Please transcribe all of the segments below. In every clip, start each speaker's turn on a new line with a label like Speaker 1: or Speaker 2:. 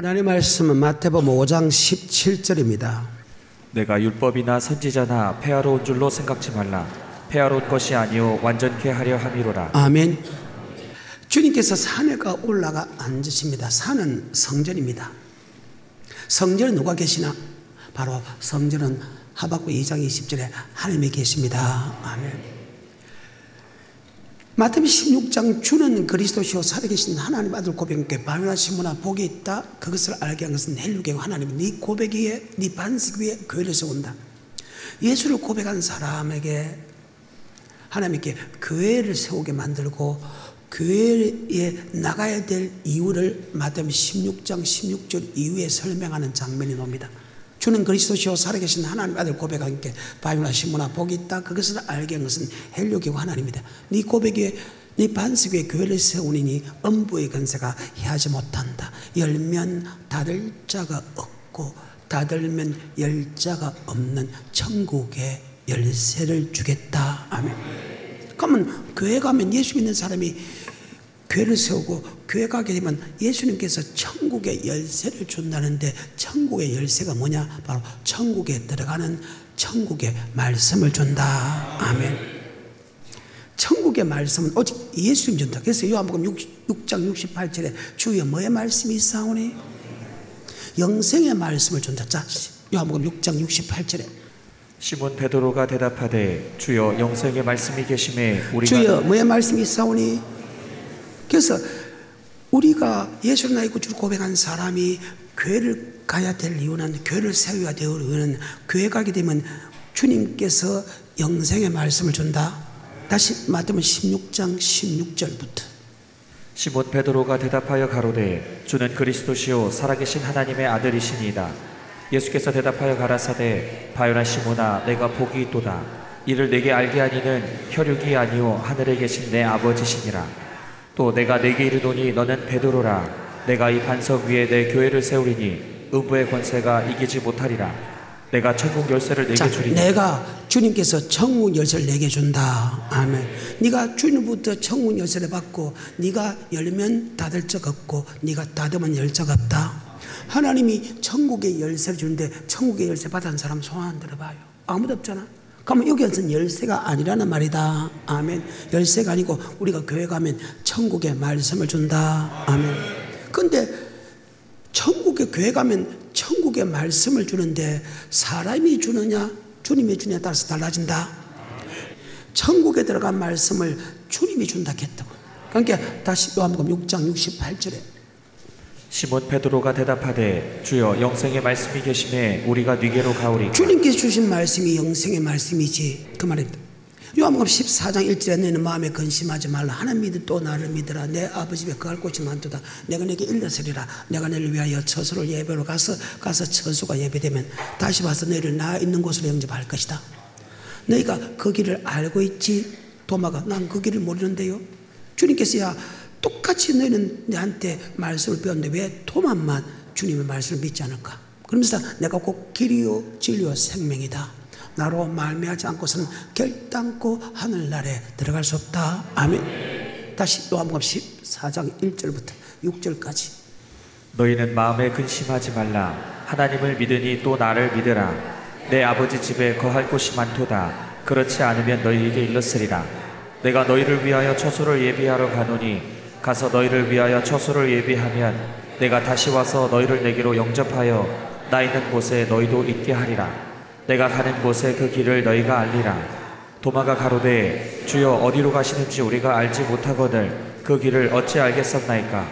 Speaker 1: 하나님의 말씀은 마태복음 5장 17절입니다.
Speaker 2: 내가 율법이나 선지자나 폐하러 온 줄로 생각지 말라. 폐하러 온 것이 아니요 완전케 하려 함이로라.
Speaker 1: 아멘. 주님께서 산에 올라가 앉으십니다. 산은 성전입니다. 성전에 누가 계시나? 바로 성전은 하박국 2장 20절에 하나님이 계십니다. 아멘. 마태복음 16장 주는 그리스도시요 살아계신 하나님 아들 고백께 바요나 시므나 복이 있다. 그것을 알게 한 것은 헬류계고 하나님이 네 고백 위에 네 반석 위에 교회를 세운다. 예수를 고백한 사람에게 하나님께 교회를 세우게 만들고 교회에 나가야 될 이유를 마태복음 16장 16절 이후에 설명하는 장면이 나옵니다. 주는 그리스도시요 살아계신 하나님 아들 고백과 함께 바요나 시므나 복이 있다. 그것을 알게 한 것은 헬류계고 하나님이다. 네 고백에 네 반석 위에 교회를 세우니 음부의 권세가 해하지 못한다. 열면 닫을 자가 없고 닫으면 열 자가 없는 천국의 열쇠를 주겠다. 아멘. 그러면 교회 가면 예수 믿는 사람이 교회를 세우고 교회 가게 되면 예수님께서 천국의 열쇠를 준다는데 천국의 열쇠가 뭐냐? 바로 천국에 들어가는 천국의 말씀을 준다. 아멘. 천국의 말씀은 오직 예수님 준다. 그래서 요한복음 6장 68절에 주여 뭐의 말씀이 있사오니? 영생의 말씀을 준다. 자, 요한복음 6장 68절에
Speaker 2: 시몬 베드로가 대답하되 주여 영생의 말씀이 계심에 우리가
Speaker 1: 주여 뭐의 말씀이 있사오니? 그래서 우리가 예수를 나의 구주를 고백한 사람이 교회를 가야 될 이유는 교회를 세워야 될 이유는 교회 가게 되면 주님께서 영생의 말씀을 준다. 다시 마태복음 16장 16절부터
Speaker 2: 시몬 베드로가 대답하여 가로되 주는 그리스도시요 살아계신 하나님의 아들이시니이다. 예수께서 대답하여 가라사대 바요나 시몬아 내가 복이 있도다. 이를 내게 알게 하니는 혈육이 아니요 하늘에 계신 내 아버지시니라. 또 내가 내게 이르노니 너는 베드로라. 내가 이 반석 위에 내 교회를 세우리니 음부의 권세가 이기지 못하리라. 내가 천국 열쇠를 내게 주리니.
Speaker 1: 내가 주님께서 천국 열쇠를 내게 준다. 아멘. 네가 주님부터 천국 열쇠를 받고 네가 열면 닫을 적 없고 네가 닫으면 열 적 없다. 하나님이 천국의 열쇠를 주는데 천국의 열쇠 받은 사람 손 안 들어봐요. 아무도 없잖아. 그러면 여기에서는 열쇠가 아니라는 말이다. 아멘. 열쇠가 아니고 우리가 교회 가면 천국의 말씀을 준다. 아멘. 근데 천국에 교회 가면 천국의 말씀을 주는데 사람이 주느냐 주님이 주느냐에 따라서 달라진다. 천국에 들어간 말씀을 주님이 준다 했다고. 그러니까 다시 요한복음 6장 68절에
Speaker 2: 시몬 베드로가 대답하되 주여 영생의 말씀이 계심에 우리가 네게로 가오리까.
Speaker 1: 주님께서 주신 말씀이 영생의 말씀이지 그 말입니다. 요한복음 14장 1절에 너는 마음에 근심하지 말라. 하나님 믿으 또 나를 믿으라. 내 아버지 집에 거할 곳이 많도다. 내가 내게 일러서리라. 내가 너를 위하여 처소를 예배로 가서 처소가 예배되면 다시 와서 너희를 나 있는 곳으로 영접할 것이다. 너희가 그 길을 알고 있지? 도마가 난 그 길을 모르는데요. 주님께서 야 똑같이 너희는 내한테 말씀을 배웠는데 왜 도마만 주님의 말씀을 믿지 않을까? 그러면서 내가 꼭 길이요 진리요 생명이다. 나로 말미암지 않고서는 결단코 하늘나라에 들어갈 수 없다. 아멘. 다시 요한복음 14장 1절부터 6절까지
Speaker 2: 너희는 마음에 근심하지 말라. 하나님을 믿으니 또 나를 믿으라. 내 아버지 집에 거할 곳이 많도다. 그렇지 않으면 너희에게 일렀으리라. 내가 너희를 위하여 처소를 예비하러 가노니 가서 너희를 위하여 처소를 예비하면 내가 다시 와서 너희를 내게로 영접하여 나 있는 곳에 너희도 있게 하리라. 내가 가는 곳에 그 길을 너희가 알리라. 도마가 가로되 주여 어디로 가시는지 우리가 알지 못하거늘 그 길을 어찌 알겠었나이까.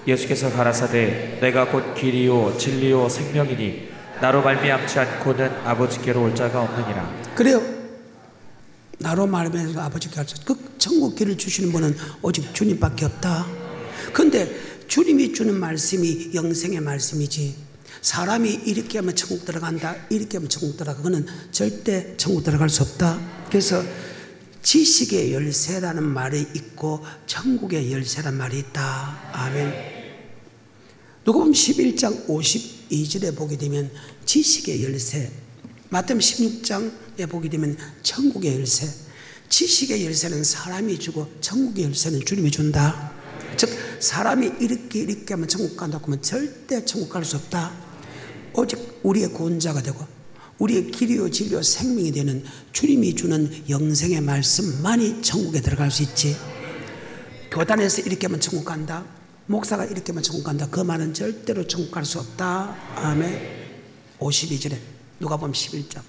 Speaker 2: 예수께서 가라사대 내가 곧 길이요 진리요 생명이니 나로 말미암지 않고는 아버지께로 올 자가 없느니라.
Speaker 1: 그래요. 나로 말미암아 아버지께 갈 수 없다. 그 천국 길을 주시는 분은 오직 주님밖에 없다. 그런데 주님이 주는 말씀이 영생의 말씀이지 사람이 이렇게 하면 천국 들어간다 이렇게 하면 천국 들어가 그거는 절대 천국 들어갈 수 없다. 그래서 지식의 열쇠라는 말이 있고 천국의 열쇠라는 말이 있다. 아멘. 누가복음 11장 52절에 보게 되면 지식의 열쇠, 마태복음 16장에 보게 되면 천국의 열쇠, 지식의 열쇠는 사람이 주고 천국의 열쇠는 주님이 준다. 즉 사람이 이렇게 하면 천국 간다고 하면 절대 천국 갈 수 없다. 오직 우리의 구원자가 되고 우리의 길이요 진리요 생명이 되는 주님이 주는 영생의 말씀만이 천국에 들어갈 수 있지. 교단에서 이렇게 하면 천국 간다, 목사가 이렇게 하면 천국 간다, 그 말은 절대로 천국 갈 수 없다. 아멘. 52절에 누가복음 11장.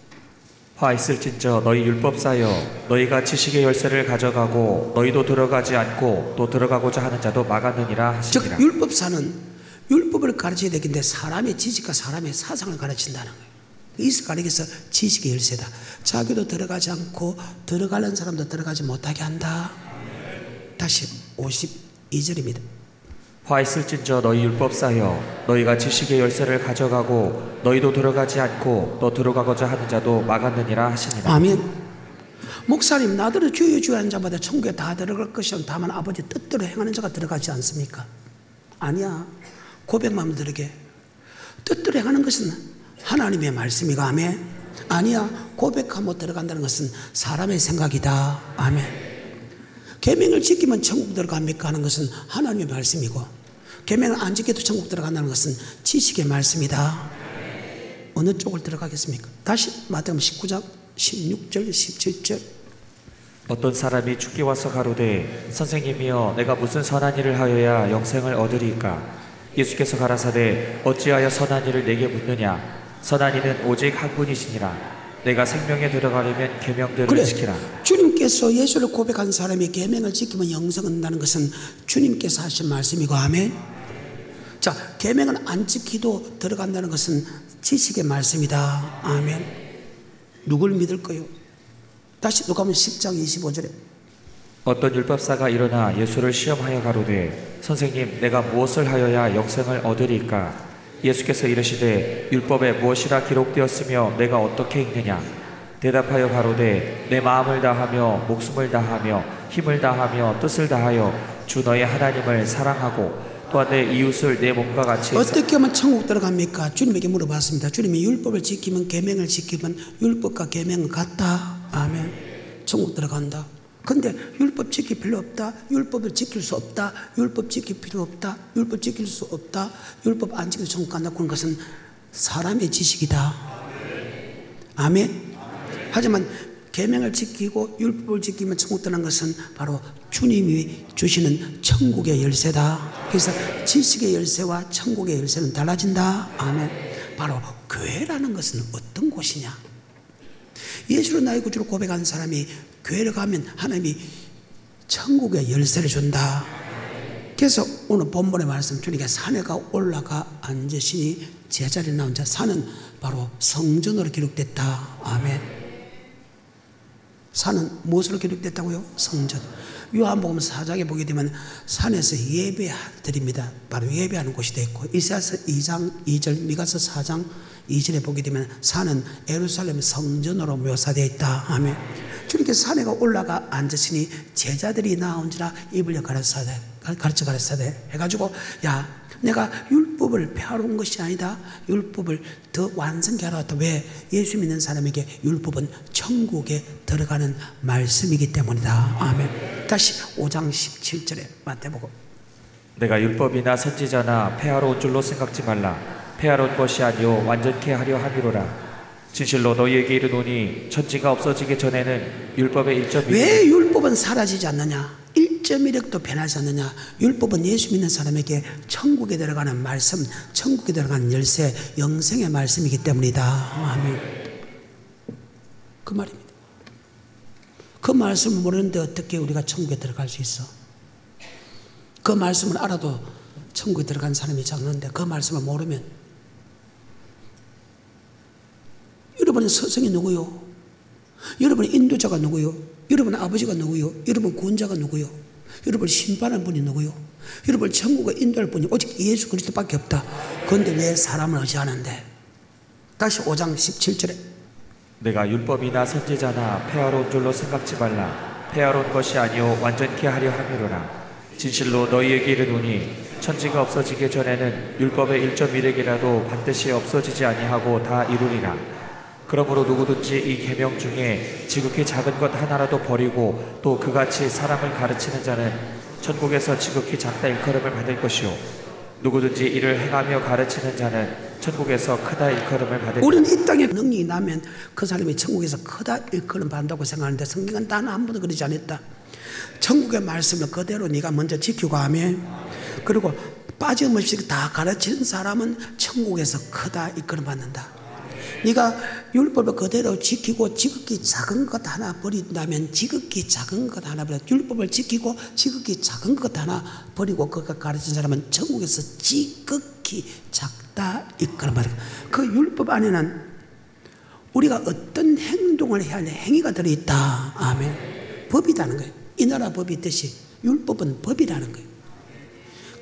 Speaker 2: 화 있을진저 너희 율법사여 너희가 지식의 열쇠를 가져가고 너희도 들어가지 않고 또 들어가고자 하는 자도 막았느니라 하시니라.
Speaker 1: 즉 율법사는 율법을 가르쳐야 되겠는데 사람의 지식과 사람의 사상을 가르친다는 거예요. 이스라엘 가르쳐서 지식의 열쇠다. 자기도 들어가지 않고 들어가는 사람도 들어가지 못하게 한다. 다시 52절입니다.
Speaker 2: 화 있을진저 너희 율법사여 너희가 지식의 열쇠를 가져가고 너희도 들어가지 않고 또 들어가고자 하는 자도 막았느니라 하시니라.
Speaker 1: 아멘. 목사님, 나더러 주여 주여 하는 자마다 천국에 다 들어갈 것이면 다만 아버지 뜻대로 행하는 자가 들어가지 않습니까? 아니야. 고백만 들으게. 뜻대로 행하는 것은 하나님의 말씀이고, 아멘. 아니야. 고백하고 들어간다는 것은 사람의 생각이다. 아멘. 계명을 지키면 천국 들어갑니까 하는 것은 하나님의 말씀이고, 계명을 안 지켜도 천국 들어간다는 것은 지식의 말씀이다. 어느 쪽을 들어가겠습니까? 다시 마태복음 19장 16절 17절.
Speaker 2: 어떤 사람이 죽게 와서 가로되 선생님이여 내가 무슨 선한 일을 하여야 영생을 얻으리까? 예수께서 가라사대 어찌하여 선한 일을 내게 묻느냐? 선한 이는 오직 한 분이시니라. 내가 생명에 들어가려면 계명들을
Speaker 1: 그래,
Speaker 2: 지키라.
Speaker 1: 주님께서 예수를 고백한 사람이 계명을 지키면 영생을 얻는다는 것은 주님께서 하신 말씀이고, 아멘. 자, 계명을 안 지키도 들어간다는 것은 지식의 말씀이다. 아멘. 누굴 믿을까요? 다시 누가복음 10장 25절에
Speaker 2: 어떤 율법사가 일어나 예수를 시험하여 가로되 선생님 내가 무엇을 하여야 영생을 얻으리까? 예수께서 이르시되 율법에 무엇이라 기록되었으며 내가 어떻게 읽느냐? 대답하여 가로되 내 마음을 다하며 목숨을 다하며 힘을 다하며 뜻을 다하여 주 너의 하나님을 사랑하고 또한 내 이웃을 내 몸과 같이
Speaker 1: 어떻게 하면 천국 들어갑니까? 주님에게 물어봤습니다. 주님이 율법을 지키면 계명을 지키면 율법과 계명은 같다. 아멘. 천국 들어간다. 근데 율법 지킬 필요 없다. 율법을 지킬 수 없다. 율법 지킬 필요 없다. 율법 지킬 수 없다. 율법 안 지켜도 천국 간다. 그런 것은 사람의 지식이다. 아멘. 하지만 계명을 지키고 율법을 지키면 천국 들어가는 것은 바로 주님이 주시는 천국의 열쇠다. 그래서 지식의 열쇠와 천국의 열쇠는 달라진다. 아멘. 바로 교회라는 것은 어떤 곳이냐? 예수로 나의 구주로 고백한 사람이 교회를 가면 하나님이 천국의 열쇠를 준다. 그래서 오늘 본문의 말씀 주님께 산에가 올라가 앉으시니 제자리에 나온 자, 산은 바로 성전으로 기록됐다. 아멘. 산은 무엇으로 기록됐다고요? 성전. 요한복음 4장에 보게 되면 산에서 예배드립니다. 바로 예배하는 곳이 되어 있고, 이사야서 2장 2절, 미가서 4장 2절에 보게 되면 산은 예루살렘 성전으로 묘사되어 있다. 아멘. 주님께서 산에가 올라가 앉으시니 제자들이 나온지라 입을 가르쳐 가르쳐되 해가지고, 야, 내가 율법을 폐하러 온 것이 아니다. 율법을 더 완성케 하러 왔다. 왜? 예수 믿는 사람에게 율법은 천국에 들어가는 말씀이기 때문이다. 아멘. 다시 5장 17절에 마태복음.
Speaker 2: 내가 율법이나 선지자나 폐하러 온 줄로 생각지 말라. 폐하러 온 것이 아니요 완전케 하려 함이로라. 진실로 너희에게 이르노니 천지가 없어지기 전에는 율법의 1.1.
Speaker 1: 왜 율법은 사라지지 않느냐? 1.1획도 변하지 않느냐? 율법은 예수 믿는 사람에게 천국에 들어가는 말씀, 천국에 들어가는 열쇠, 영생의 말씀이기 때문이다. 아멘. 그 말입니다. 그 말씀을 모르는데 어떻게 우리가 천국에 들어갈 수 있어? 그 말씀을 알아도 천국에 들어간 사람이 작는데 그 말씀을 모르면, 여러분의 스승이 누구요? 여러분의 인도자가 누구요? 여러분의 아버지가 누구요? 여러분 구원자가 누구요? 여러분 심판할 분이 누구요? 여러분 천국에 인도할 분이 오직 예수 그리스도밖에 없다. 그런데 왜 사람을 의지하는데? 다시 5장 17절에
Speaker 2: 내가 율법이나 선지자나 폐하러 온 줄로 생각지 말라. 폐하러 온 것이 아니요 완전케 하려 함이로라. 진실로 너희에게 이르노니 천지가 없어지기 전에는 율법의 1.1획이라도 반드시 없어지지 아니하고 다 이루리라. 그러므로 누구든지 이 계명 중에 지극히 작은 것 하나라도 버리고 또 그같이 사람을 가르치는 자는 천국에서 지극히 작다 일컬음을 받을 것이요 누구든지 이를 행하며 가르치는 자는 천국에서 크다 일컬음을 받을
Speaker 1: 우리는 이 땅에 능력이 나면 그 사람이 천국에서 크다 일컬음 받는다고 생각하는데 성경은 단 한 번도 그러지 않았다. 천국의 말씀을 그대로 네가 먼저 지키고 하면, 그리고 빠짐없이 다 가르치는 사람은 천국에서 크다 일컬음 받는다. 네가 율법을 그대로 지키고 지극히 작은 것 하나 버린다면, 지극히 작은 것 하나 버려, 율법을 지키고 지극히 작은 것 하나 버리고 그걸 가르친 사람은 천국에서 지극히 작다 일컬음 받는다. 그 율법 안에는 우리가 어떤 행동을 해야 하는 행위가 들어있다. 아멘. 법이라는 거예요. 이 나라 법이 있듯이 율법은 법이라는 거예요.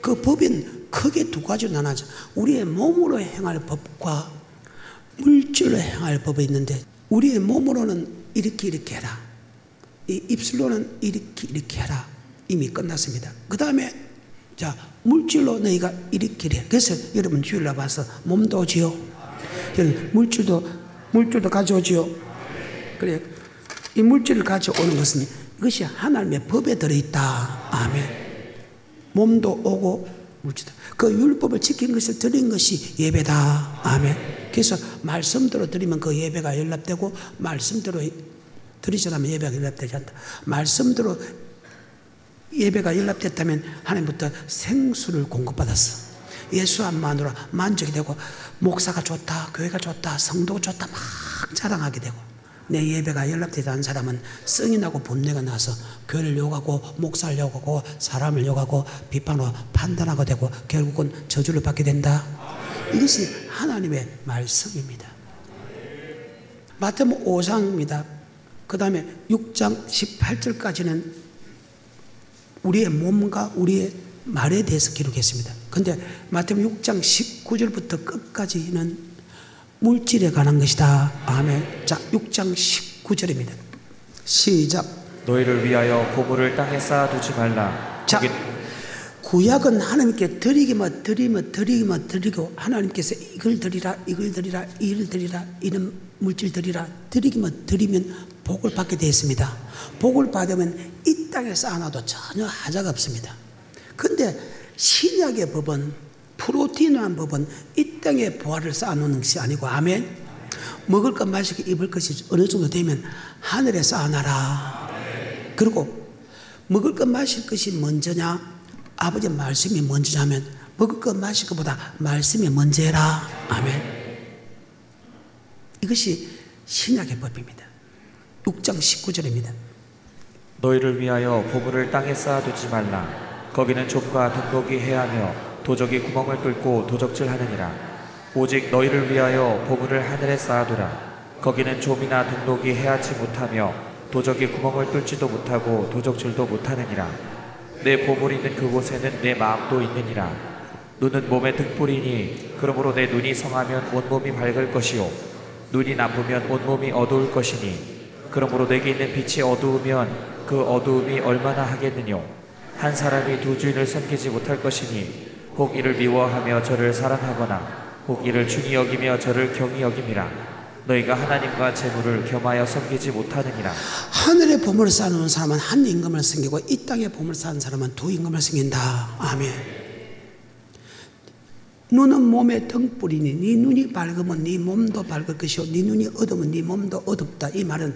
Speaker 1: 그 법은 크게 두 가지로 나눠져. 우리의 몸으로 행할 법과 물질로 행할 법이 있는데, 우리의 몸으로는 이렇게 해라, 이 입술로는 이렇게 해라, 이미 끝났습니다. 그 다음에 자, 물질로 너희가 이렇게 해. 그래서 여러분 주일날 봐서 몸도 오지요, 물질도 가져오지요. 그래, 이 물질을 가져오는 것은 이것이 하나님의 법에 들어있다. 아멘. 몸도 오고 물질도, 그 율법을 지킨 것을 드린 것이 예배다. 아멘. 그래서 말씀대로 드리면 그 예배가 연락되고, 말씀대로 드리지 않으면 예배가 연락되지 않다. 말씀대로 예배가 연락됐다면 하나님부터 생수를 공급받았어. 예수 안만으로 만족이 되고, 목사가 좋다, 교회가 좋다, 성도가 좋다 막 자랑하게 되고, 내 예배가 연락되지 않은 사람은 성이 나고 분내가 나서 교회를 욕하고 목사를 욕하고 사람을 욕하고 비판하고 판단하게 되고 결국은 저주를 받게 된다. 이것이 하나님의 말씀입니다. 마태복음 5장입니다. 그 다음에 6장 18절까지는 우리의 몸과 우리의 말에 대해서 기록했습니다. 그런데 마태복음 6장 19절부터 끝까지는 물질에 관한 것이다. 아멘. 자, 6장 19절입니다. 시작.
Speaker 2: 너희를 위하여 보물을 땅에 쌓아두지 말라.
Speaker 1: 자, 구약은 하나님께 드리기만 드리고, 하나님께서 이걸 드리라, 이런 물질 드리라, 드리기만 드리면 복을 받게 되어 있습니다. 복을 받으면 이 땅에 쌓아놔도 전혀 하자가 없습니다. 그런데 신약의 법은, 프로틴한 법은 이 땅에 보화를 쌓아놓는 것이 아니고, 아멘. 먹을 것 마실 것 입을 것이 어느 정도 되면 하늘에 쌓아놔라. 그리고 먹을 것 마실 것이 먼저냐, 아버지의 말씀이 먼저냐면 먹을 것 마실 것보다 말씀이 먼저 해라. 아멘. 이것이 신약의 법입니다. 6장 19절입니다.
Speaker 2: 너희를 위하여 보물을 땅에 쌓아두지 말라. 거기는 족과 독독이 해하며 도적이 구멍을 뚫고 도적질하느니라. 오직 너희를 위하여 보물을 하늘에 쌓아두라. 거기는 좀이나 독독이 해하지 못하며 도적이 구멍을 뚫지도 못하고 도적질도 못하느니라. 내 보물이 있는 그곳에는 내 마음도 있느니라. 눈은 몸의 등불이니 그러므로 내 눈이 성하면 온몸이 밝을 것이요 눈이 나쁘면 온몸이 어두울 것이니 그러므로 내게 있는 빛이 어두우면 그 어두움이 얼마나 하겠느뇨. 한 사람이 두 주인을 섬기지 못할 것이니 혹 이를 미워하며 저를 사랑하거나 혹 이를 중히 여기며 저를 경히 여김이라. 너희가 하나님과 재물을 겸하여 섬기지 못하느니라.
Speaker 1: 하늘의 보물을 쌓아놓은 사람은 한 임금을 섬기고 이 땅의 보물을 쌓은 사람은 두 임금을 섬긴다. 아멘. 눈은 몸의 등불이니 네 눈이 밝으면 네 몸도 밝을 것이요 네 눈이 어두우면 네 몸도 어둡다. 이 말은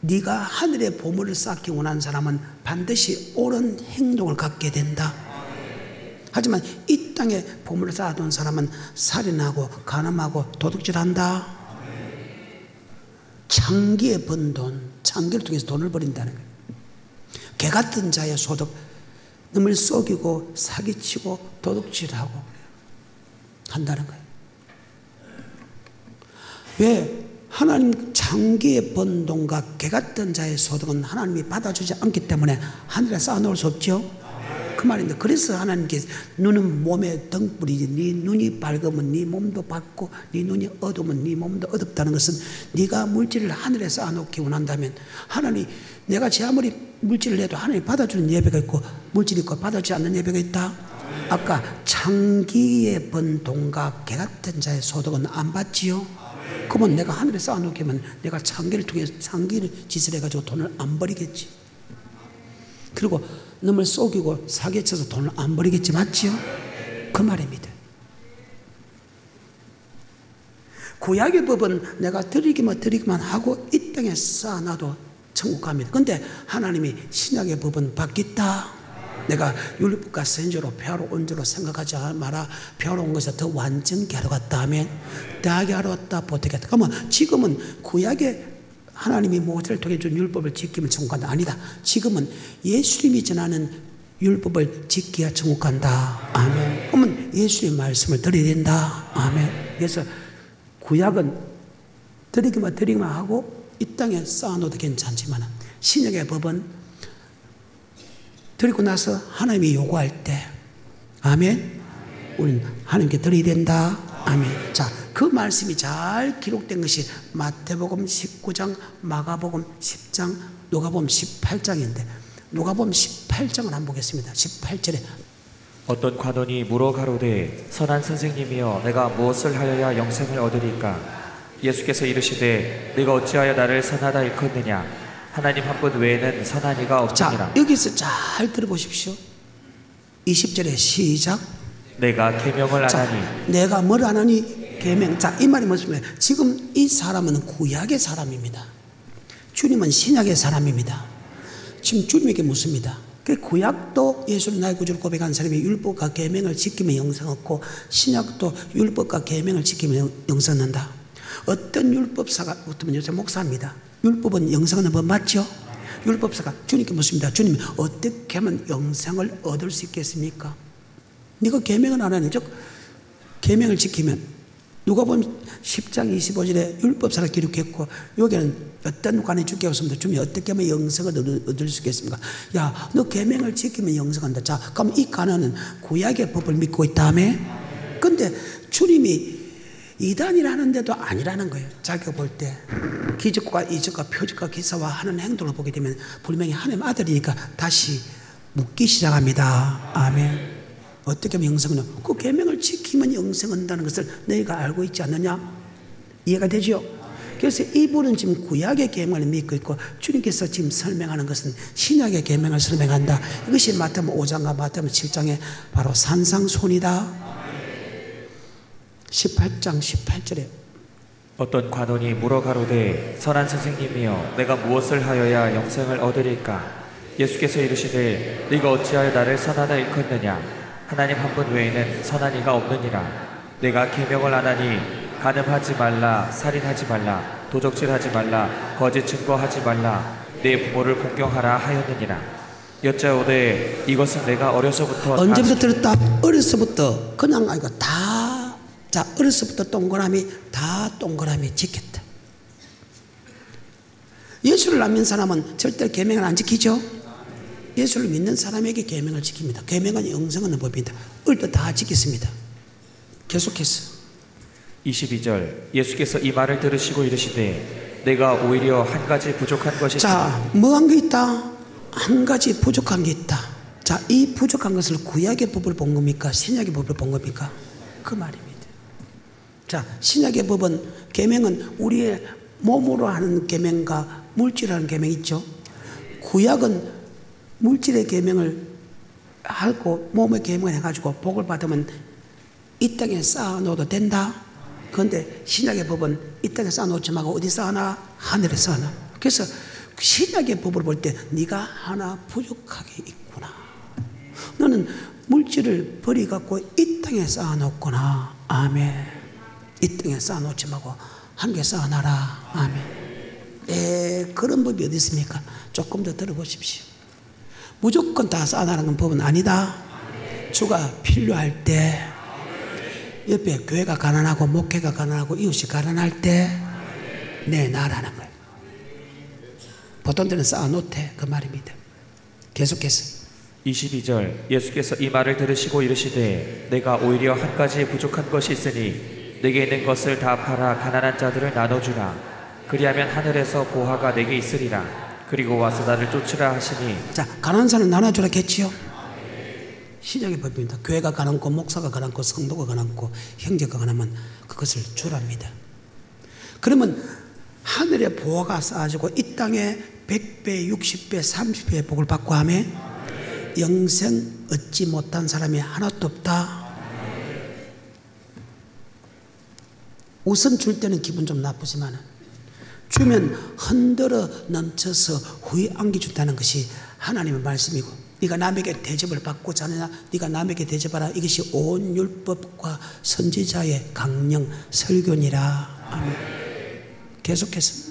Speaker 1: 네가 하늘의 보물을 쌓기 원하는 사람은 반드시 옳은 행동을 갖게 된다. 하지만 이 땅에 보물을 쌓아둔 사람은 살인하고 간음하고 도둑질한다. 창기에 번 돈, 창기를 통해서 돈을 버린다는 거예요. 개 같은 자의 소득, 남을 속이고 사기치고 도둑질하고 한다는 거예요. 왜? 하나님 창기에 번 돈과 개 같은 자의 소득은 하나님이 받아주지 않기 때문에 하늘에 쌓아놓을 수 없죠. 그 말인데, 그래서 하나님께서 눈은 몸의 등불이지 네 눈이 밝으면 네 몸도 밝고 네 눈이 어두우면 네 몸도 어둡다는 것은 네가 물질을 하늘에 쌓아놓기 원한다면 하나님, 내가 제 아무리 물질을 해도 하나님 받아주는 예배가 있고 물질이 있고 받아주지 않는 예배가 있다. 아까 창기에 번 돈과 개 같은 자의 소득은 안 받지요. 그러면 내가 하늘에 쌓아놓게 하면 내가 창기를 통해서 창기를 짓을 해가지고 돈을 안 버리겠지. 그리고 너를 속이고 사기에 쳐서 돈을 안 버리겠지, 맞지요? 그 말입니다. 구약의 법은 내가 드리기만 하고 이 땅에 쌓아놔도 천국 갑니다. 근데 하나님이 신약의 법은 바뀌었다. 내가 율법과 선지로 폐하러 온 줄로 생각하지 마라. 폐하러 온 것을 더 완전케 하러 갔다 하면 대하게 하러 왔다, 보태겠다. 그러면 지금은 구약의 하나님이 모세를 통해 준 율법을 지키면 천국 간다. 아니다. 지금은 예수님이 전하는 율법을 지켜야 천국 간다. 아멘. 그러면 예수님의 말씀을 드려야 된다. 아멘. 그래서 구약은 드리기만 하고 이 땅에 쌓아놓어도 괜찮지만 신약의 법은 드리고 나서 하나님이 요구할 때, 아멘, 우리는 하나님께 드려야 된다. 아멘. 자, 그 말씀이 잘 기록된 것이 마태복음 19장, 마가복음 10장, 누가복음 18장인데 누가복음 18장을 한번 보겠습니다. 18절에
Speaker 2: 어떤 관원이 물어 가로되 선한 선생님이여 내가 무엇을 하여야 영생을 얻으리까? 예수께서 이르시되 네가 어찌하여 나를 선하다 일컫느냐? 하나님 한 분 외에는 선한 이가 없느니라.
Speaker 1: 자, 여기서 잘 들어보십시오. 20절에 시작.
Speaker 2: 내가 계명을 안 하니.
Speaker 1: 내가 뭘 안 하니? 계명. 자, 이 말이 무슨 말이에요? 지금 이 사람은 구약의 사람입니다. 주님은 신약의 사람입니다. 지금 주님에게 묻습니다. 그 구약도 예수를 나의 구주로 고백한 사람이 율법과 계명을 지키면 영생 얻고, 신약도 율법과 계명을 지키면 영생 얻는다. 어떤 율법사가, 어떤 요새 목사입니다. 율법은 영생 얻는 법 맞죠? 율법사가 주님께 묻습니다. 주님, 어떻게 하면 영생을 얻을 수 있겠습니까? 네가 계명을 안 하니, 즉 계명을 지키면, 누가 보면 10장 25절에 율법사를 기록했고, 여기는 어떤 관에 주께 없습니다. 주님, 어떻게 하면 영생을 얻을 수 있겠습니까? 야, 너 계명을 지키면 영생한다. 자, 그럼 이 관원은 구약의 법을 믿고 있다며? 근데 주님이 이단이라는데도 아니라는 거예요. 자기가 볼 때 기적과 이적과 표적과 기사와 하는 행동을 보게 되면 분명히 하나님 아들이니까 다시 묻기 시작합니다. 아멘. 어떻게 하면 영생은? 그 계명을 지키면 영생한다는 것을 너희가 알고 있지 않느냐? 이해가 되죠? 그래서 이분은 지금 구약의 계명을 믿고 있고, 주님께서 지금 설명하는 것은 신약의 계명을 설명한다. 이것이 마태복음 5장과 마태복음 7장의 바로 산상손이다. 18장 18절에
Speaker 2: 어떤 관원이 물어 가로되 선한 선생님이여 내가 무엇을 하여야 영생을 얻으리까? 예수께서 이르시되 네가 어찌하여 나를 선하다 일컫느냐? 하나님 한 분 외에는 선한 이가 없느니라. 내가 계명을 안 하니 간음하지 말라, 살인하지 말라, 도적질하지 말라, 거짓 증거하지 말라, 내 부모를 공경하라 하였느니라. 여짜오되 이것은 내가 어려서부터
Speaker 1: 언제부터 들었다? 어려서부터. 그냥 아니고 다. 자, 어려서부터 동그라미 다 동그라미 지켰다. 예수를 안 믿는 사람은 절대 계명을 안 지키죠. 예수를 믿는 사람에게 계명을 지킵니다. 계명은 영생하는 법입니다. 어릴 다 지켰습니다. 계속해서
Speaker 2: 22절 예수께서 이 말을 들으시고 이르시되 내가 오히려 한 가지 부족한 것이 있으니.
Speaker 1: 자, 뭐 한 게 있다? 한 가지 부족한 게 있다. 자, 이 부족한 것을 구약의 법을 본 겁니까? 신약의 법을 본 겁니까? 그 말입니다. 자, 신약의 법은 계명은 우리의 몸으로 하는 계명과 물질하는 계명이 있죠. 구약은 물질의 계명을 하고 몸의 계명을 해가지고 복을 받으면 이 땅에 쌓아놓아도 된다. 그런데 신약의 법은 이 땅에 쌓아놓지 말고 어디 쌓아놔? 하늘에 쌓아놔. 그래서 신약의 법을 볼 때 네가 하나 부족하게 있구나. 너는 물질을 버리갖고 이 땅에 쌓아놓구나. 아멘. 이 땅에 쌓아놓지 말고 하늘에 쌓아놔라. 아멘. 그런 법이 어디 있습니까? 조금 더 들어보십시오. 무조건 다 쌓아놔라는 법은 아니다. 주가 필요할 때, 옆에 교회가 가난하고 목회가 가난하고 이웃이 가난할 때 내놔라는 거예요. 보통 때는 쌓아놓대, 그 말입니다. 계속해서
Speaker 2: 22절 예수께서 이 말을 들으시고 이르시되 내가 오히려 한 가지 부족한 것이 있으니 내게 있는 것을 다 팔아 가난한 자들을 나눠주라. 그리하면 하늘에서 보화가 내게 있으리라. 그리고 와서 나를 쫓으라 하시니.
Speaker 1: 자, 가난한 사람을 나눠주라 했지요. 신약의 법입니다. 교회가 가난고 목사가 가난고 성도가 가난고 형제가 가난하면 그것을 주랍니다. 그러면 하늘의 보화가 쌓아지고 이 땅에 100배, 60배, 30배의 복을 받고 하며 영생 얻지 못한 사람이 하나도 없다. 우선 줄 때는 기분 좀 나쁘지만 주면 흔들어 넘쳐서 후에 안겨준다는 것이 하나님의 말씀이고, 네가 남에게 대접을 받고자 하느냐, 네가 남에게 대접하라. 이것이 온 율법과 선지자의 강령 설교니라. 아멘. 계속해서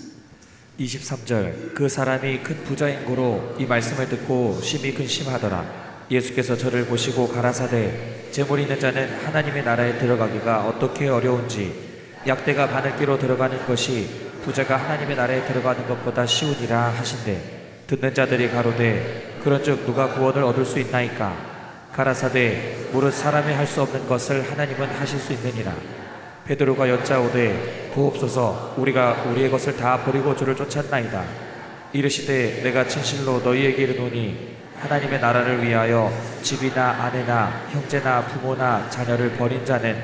Speaker 2: 23절 그 사람이 큰 부자인 고로 이 말씀을 듣고 심히 근심하더라. 예수께서 저를 보시고 가라사대 재물 있는 자는 하나님의 나라에 들어가기가 어떻게 어려운지 약대가 바늘기로 들어가는 것이 부자가 하나님의 나라에 들어가는 것보다 쉬우니라 하신대. 듣는 자들이 가로되 그런즉 누가 구원을 얻을 수 있나이까? 가라사대 무릇 사람이 할 수 없는 것을 하나님은 하실 수 있느니라. 베드로가 여짜오되 보옵소서 우리가 우리의 것을 다 버리고 주를 쫓았나이다. 이르시되 내가 진실로 너희에게 이르노니 하나님의 나라를 위하여 집이나 아내나 형제나 부모나 자녀를 버린 자는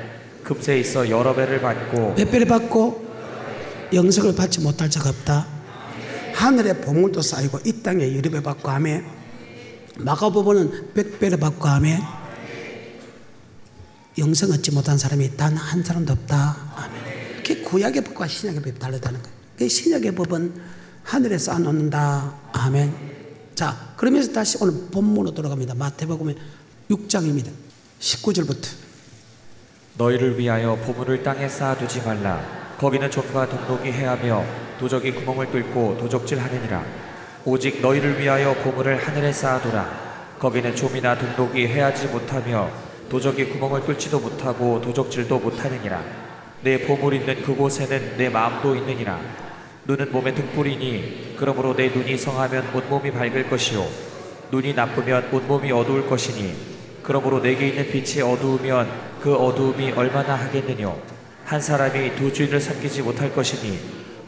Speaker 2: 금세 있어 여러 배를 받고
Speaker 1: 몇 배를 받고 영생을 받지 못할 자가 없다. 하늘에 보물도 쌓이고 이 땅에 여러 배 받고 하며 마가복음은 100배를 받고 하며 영생 얻지 못한 사람이 단 한 사람도 없다. 아멘. 그게 구약의 법과 신약의 법이 다르다는 거예요. 그 신약의 법은 하늘에 쌓아놓는다. 아멘. 자, 그러면서 다시 오늘 본문으로 돌아갑니다. 마태복음 6장입니다. 19절부터.
Speaker 2: 너희를 위하여 보물을 땅에 쌓아두지 말라. 거기는 좀과 동록이 해하며 도적이 구멍을 뚫고 도적질 하느니라. 오직 너희를 위하여 보물을 하늘에 쌓아두라. 거기는 좀이나 동록이 해하지 못하며 도적이 구멍을 뚫지도 못하고 도적질도 못하느니라. 내 보물 있는 그곳에는 내 마음도 있느니라. 눈은 몸의 등불이니 그러므로 내 눈이 성하면 온몸이 밝을 것이요 눈이 나쁘면 온몸이 어두울 것이니 그러므로 내게 있는 빛이 어두우면 그 어두움이 얼마나 하겠느뇨. 한 사람이 두 주인을 섬기지 못할 것이니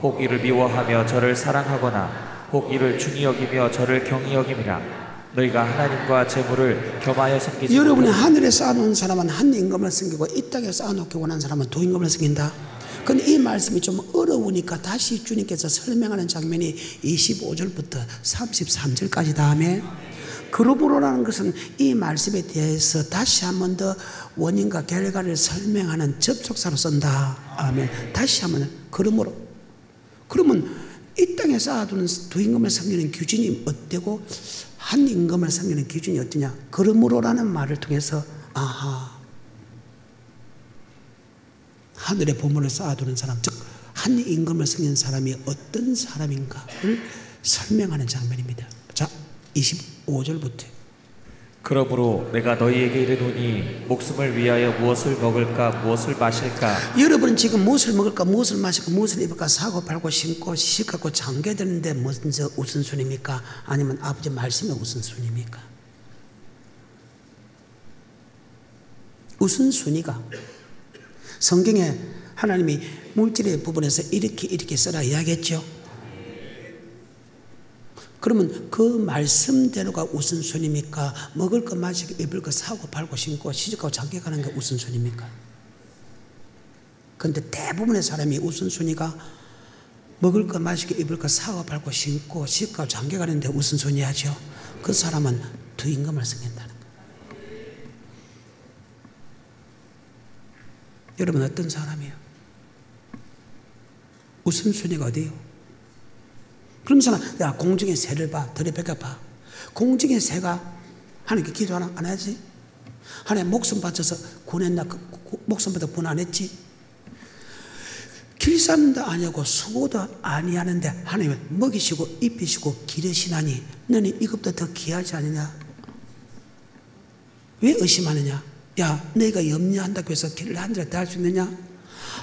Speaker 2: 혹 이를 미워하며 저를 사랑하거나 혹 이를 중히 여기며 저를 경히 여김이라. 너희가 하나님과 재물을 겸하여 섬기지
Speaker 1: 여러분이 하늘에 쌓아놓은 사람은 한 임금을 섬기고 이 땅에 쌓아놓기 원하는 사람은 두 임금을 섬긴다. 근데 이 말씀이 좀 어려우니까 다시 주님께서 설명하는 장면이 25절부터 33절까지 다음에 그러므로라는 것은 이 말씀에 대해서 다시 한 번 더 원인과 결과를 설명하는 접속사로 쓴다. 아멘. 다시 한번 그러므로. 그러면 이 땅에 쌓아두는 두 임금을 섬기는 기준이 어때고 한 임금을 섬기는 기준이 어떠냐. 그러므로라는 말을 통해서 아하, 하늘에 보물을 쌓아두는 사람, 즉 한 임금을 섬기는 사람이 어떤 사람인가를 설명하는 장면입니다. 자, 25절부터.
Speaker 2: 그러므로 내가 너희에게 이르노니 목숨을 위하여 무엇을 먹을까 무엇을 마실까.
Speaker 1: 여러분은 지금 무엇을 먹을까 무엇을 마실까 무엇을 입을까 사고 팔고 신고 시집가고 장계되는데 먼저 우선순위입니까? 아니면 아버지 말씀의 우선순위입니까? 우선순위가 성경에 하나님이 물질의 부분에서 이렇게 써라 이야기했죠. 그러면 그 말씀대로가 우선순위입니까? 먹을 거 마시고 입을 거 사고 팔고 신고 시집가고 장가가는 게 우선순위입니까? 그런데 대부분의 사람이 우선순위가 먹을 거 마시고 입을 거 사고 팔고 신고 시집가고 장가가는 데 우선순위 하죠. 그 사람은 두 임금을 섬긴다는 거예요. 여러분 어떤 사람이에요? 우선순위가 어디예요? 그럼 사람, 야, 공중의 새를 봐. 들의 백 봐. 공중의 새가 하나님께 기도 안 하지? 하나님 목숨 바쳐서 구원했나? 목숨 바쳐 구원 안 했지? 길쌈도 아니하고 수고도 아니하는데 하나님은 먹이시고 입히시고 기르시나니 너는 이것보다 더 귀하지 않느냐? 왜 의심하느냐? 야, 너희가 염려한다고 해서 길을 한 자리 다 할 수 있느냐?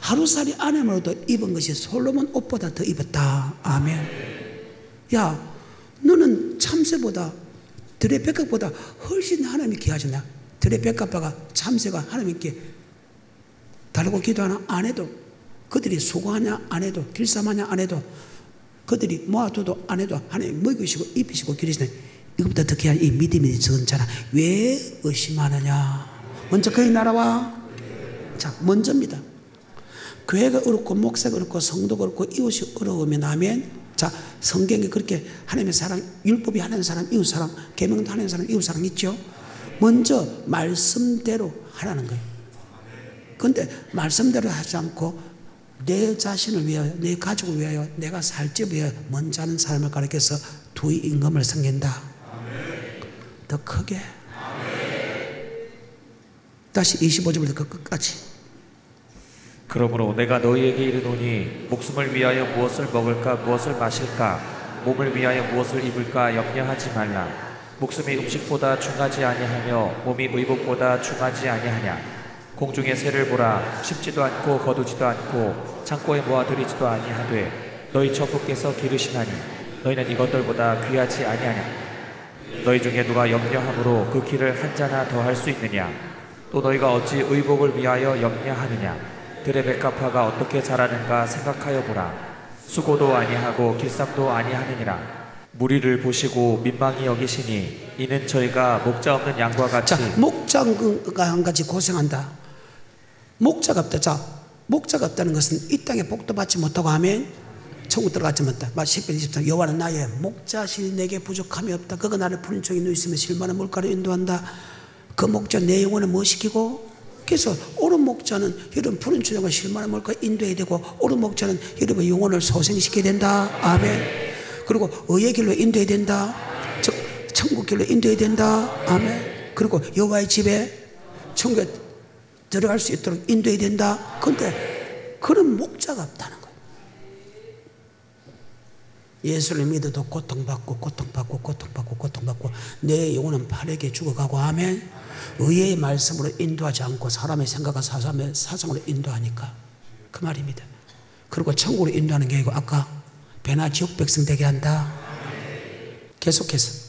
Speaker 1: 하루살이 안에만으로도 입은 것이 솔로몬 옷보다 더 입었다. 아멘. 야, 너는 참새보다 들의 백합보다 훨씬 하나님이 귀하잖아. 들의 백합과 참새가 하나님께 다르고 기도하나 안 해도 그들이 수고하냐 안 해도 길쌈하냐 안 해도 그들이 모아둬도 안 해도 하나님 먹이시고 입히시고 기르시네. 이것보다 더 귀한 이 믿음이 적은 자라 왜 의심하느냐? 먼저 그의 나라와 자 먼저입니다. 교회가 어렵고 목사가 어렵고 성도가 어렵고 이웃이 어려우면 아멘. 자, 성경에 그렇게 하나님의 사랑, 율법이 하나님의 사랑, 이웃 사랑, 계명도 하나님의 사랑, 이웃 사랑 있죠. 먼저 말씀대로 하라는 거예요. 그런데 말씀대로 하지 않고 내 자신을 위하여, 내 가족을 위하여, 내가 살지 위하여 먼저 하는 사람을 가리켜서 두 임금을 섬긴다. 더 크게. 다시 25절부터 그 끝까지.
Speaker 2: 그러므로 내가 너희에게 이르노니 목숨을 위하여 무엇을 먹을까 무엇을 마실까 몸을 위하여 무엇을 입을까 염려하지 말라. 목숨이 음식보다 중하지 아니하며 몸이 의복보다 중하지 아니하냐. 공중의 새를 보라. 심지도 않고 거두지도 않고 창고에 모아들이지도 아니하되 너희 천부께서 기르시나니 너희는 이것들보다 귀하지 아니하냐. 너희 중에 누가 염려함으로 그 길을 한 자나 더 할 수 있느냐. 또 너희가 어찌 의복을 위하여 염려하느냐. 들의 백합화가 어떻게 자라는가 생각하여 보라. 수고도 아니하고 길쌈도 아니하느니라. 무리를 보시고 민망히 여기시니 이는 저희가 목자 없는 양과 같이.
Speaker 1: 자, 목자가 한 가지 고생한다. 목자가 없다. 자, 목자가 없다는 것은 이 땅에 복도 받지 못하고 하면 천국 들어가지 못한다. 10편 23 여호와는 나의 목자시니 내게 부족함이 없다. 그가 나를 푸른 쪽에 누이시며 실만한 물가로 인도한다. 그 목자 내 영혼을 뭐 시키고. 그래서 옳은 목자는 여러분 푸른 초장과 실만한 물가로 인도해야 되고, 옳은 목자는 여러분 영혼을 소생시켜야 된다. 아멘. 그리고 의의 길로 인도해야 된다. 즉 천국 길로 인도해야 된다. 아멘. 그리고 여호와의 집에 천국에 들어갈 수 있도록 인도해야 된다. 그런데 그런 목자가 없다는 거예요. 예수를 믿어도 고통받고 내 영혼은 파래게 죽어가고. 아멘. 의의 말씀으로 인도하지 않고 사람의 생각과 사상으로 인도하니까 그 말입니다. 그리고 천국으로 인도하는 게 아니고 아까 배나 지옥 백성 되게 한다. 계속해서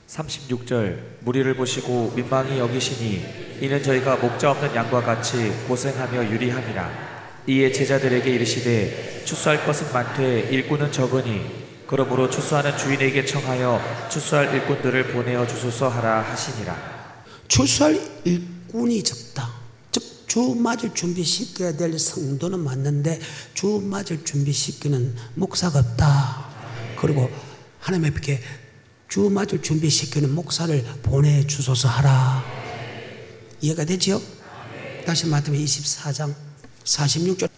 Speaker 2: 36절 무리를 보시고 민망히 여기시니 이는 저희가 목자 없는 양과 같이 고생하며 유리함이라. 이에 제자들에게 이르시되 추수할 것은 많되 일꾼은 적으니 그러므로 추수하는 주인에게 청하여 추수할 일꾼들을 보내어 주소서 하라 하시니라.
Speaker 1: 추수할 일꾼이 적다. 즉 주 맞을 준비시켜야 될 성도는 맞는데 주 맞을 준비시키는 목사가 없다. 그리고 하나님께 주 맞을 준비시키는 목사를 보내주소서 하라. 이해가 되지요? 다시 마태복음 24장 46절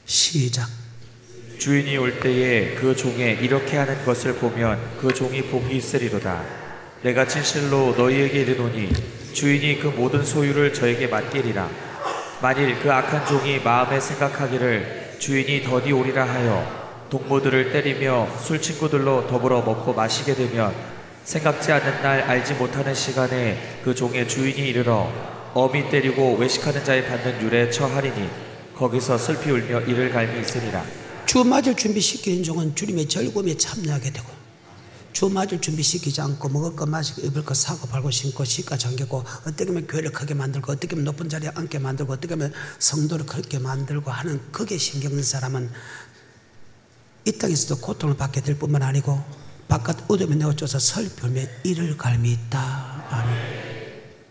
Speaker 1: 시작.
Speaker 2: 주인이 올 때에 그 종에 이렇게 하는 것을 보면 그 종이 복이 있으리로다. 내가 진실로 너희에게 이르노니 주인이 그 모든 소유를 저에게 맡기리라. 만일 그 악한 종이 마음에 생각하기를 주인이 더디 오리라 하여 동무들을 때리며 술 친구들로 더불어 먹고 마시게 되면 생각지 않는 날 알지 못하는 시간에 그 종의 주인이 이르러 어미 때리고 외식하는 자의 받는 율에 처하리니 거기서 슬피 울며 이를 갈미 있으리라.
Speaker 1: 주 맞을 준비시키는 종은 주님의 즐거움에 참여하게 되고, 주 맞을 준비시키지 않고 먹을 것 마시고 입을 것 사고 팔고 신고 시가 잠기고, 어떻게 하면 교회를 크게 만들고 어떻게 하면 높은 자리에 앉게 만들고 어떻게 하면 성도를 크게 만들고 하는 그게 신경 쓴 사람은 이 땅에서도 고통을 받게 될 뿐만 아니고 바깥 어둠에 내어줘서 슬피우며 이를 갈미 있다. 아멘.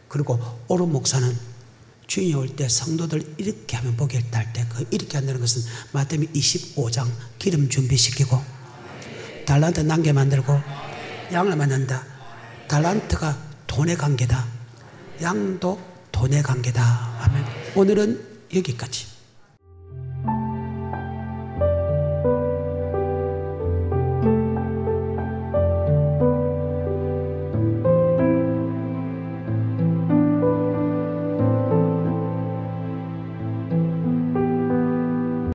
Speaker 1: 그리고 옳은 목사는 주인이 올 때 성도들 이렇게 하면 복이 있다 할 때 그 이렇게 한다는 것은 마태복음 25장 기름 준비시키고 달란트 남게 만들고 양을 만든다. 달란트가 돈의 관계다. 양도 돈의 관계다. 아멘. 오늘은 여기까지.